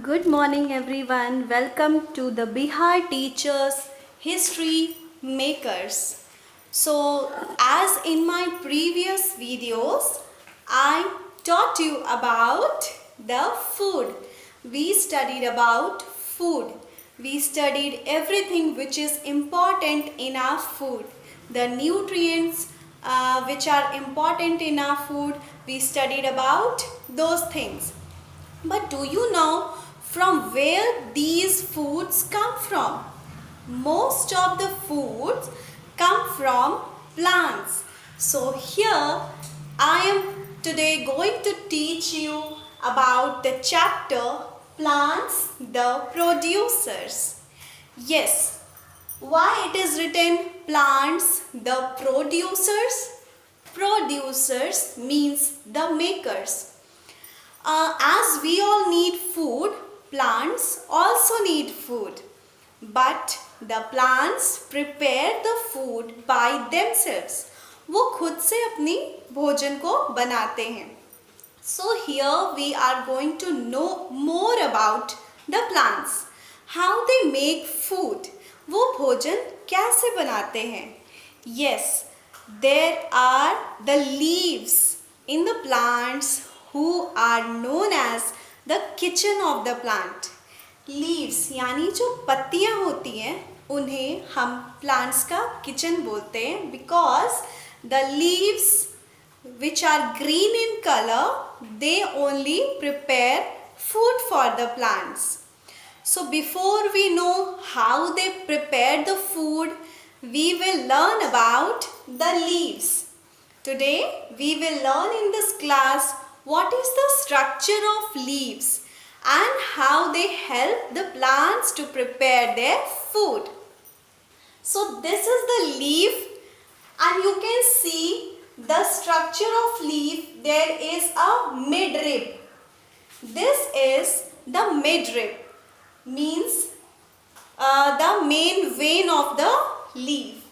Good morning everyone. Welcome to the Bihar Teachers History Makers. So as in my previous videos, I taught you about the food. We studied about food. We studied everything which is important in our food. The nutrients which are important in our food, we studied about those things. But do you know from where these foods come from? Most of the foods come from plants. So here I am today going to teach you about the chapter Plants the Producers. Yes, why it is written Plants the Producers? Producers means the makers. As we all need food, plants also need food. But the plants prepare the food by themselves. वो खुद से अपनी भोजन को बनाते हैं. So here we are going to know more about the plants. How they make food. वो भोजन कैसे बनाते हैं? Yes, there are the leaves in the plants who are known as the kitchen of the plant. Leaves यानी जो पत्तियाँ होती हैं उन्हें हम plants का kitchen बोलते हैं because the leaves which are green in color they only prepare food for the plants. So before we know how they prepare the food, we will learn about the leaves. Today we will learn in this class what is the structure of leaves and how they help the plants to prepare their food. So this is the leaf and you can see the structure of leaf. There is a midrib. This is the midrib, means the main vein of the leaf,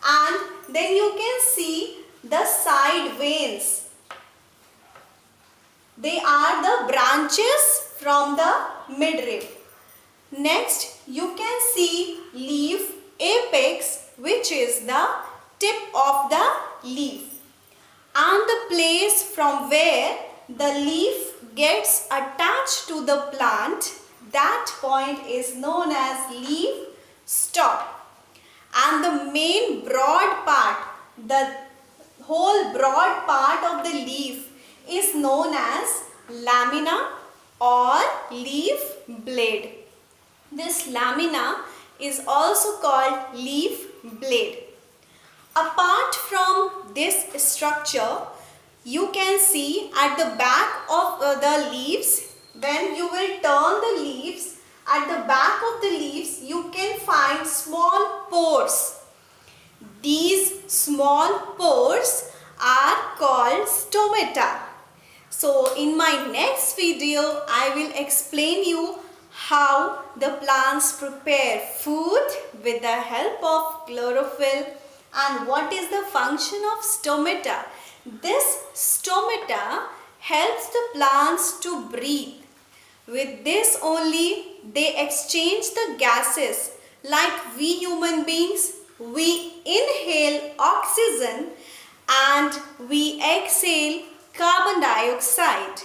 and then you can see the side veins. They are the branches from the midrib. Next, you can see leaf apex, which is the tip of the leaf, and the place from where the leaf gets attached to the plant. That point is known as leaf stalk. And the main broad part, the whole broad part of the leaf is known as lamina or leaf blade. This lamina is also called leaf blade. Apart from this structure, you can see at the back of the leaves, when you will turn the leaves, at the back of the leaves you can find small pores. These small pores are called stomata. So in my next video, I will explain you how the plants prepare food with the help of chlorophyll and what is the function of stomata. This stomata helps the plants to breathe. With this only, they exchange the gases. Like we human beings, we inhale oxygen and we exhale carbon dioxide.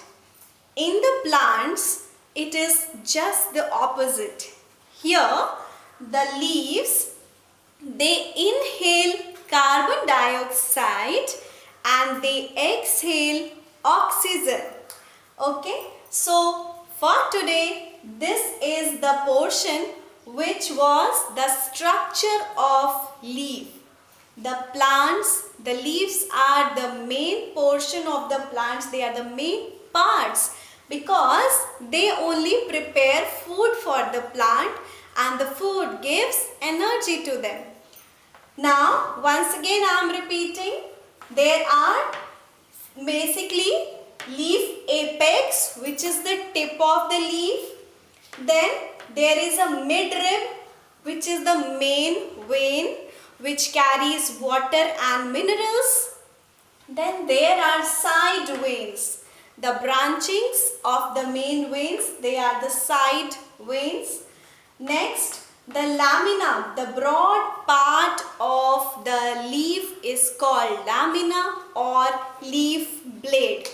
In the plants, it is just the opposite. Here, the leaves, they inhale carbon dioxide and they exhale oxygen. Okay, so for today, this is the portion which was the structure of leaf. The plants, the leaves are the main portion of the plants. They are the main parts because they only prepare food for the plant and the food gives energy to them. Now, once again I am repeating, there are basically leaf apex, which is the tip of the leaf. Then there is a midrib, which is the main vein which carries water and minerals. Then there are side veins. The branchings of the main veins, they are the side veins. Next, the lamina, the broad part of the leaf is called lamina or leaf blade.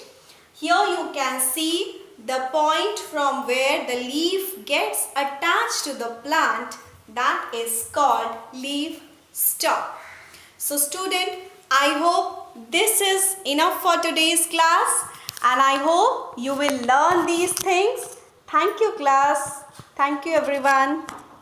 Here you can see the point from where the leaf gets attached to the plant, that is called leaf stalk. So student, I hope this is enough for today's class and I hope you will learn these things. Thank you class. Thank you everyone.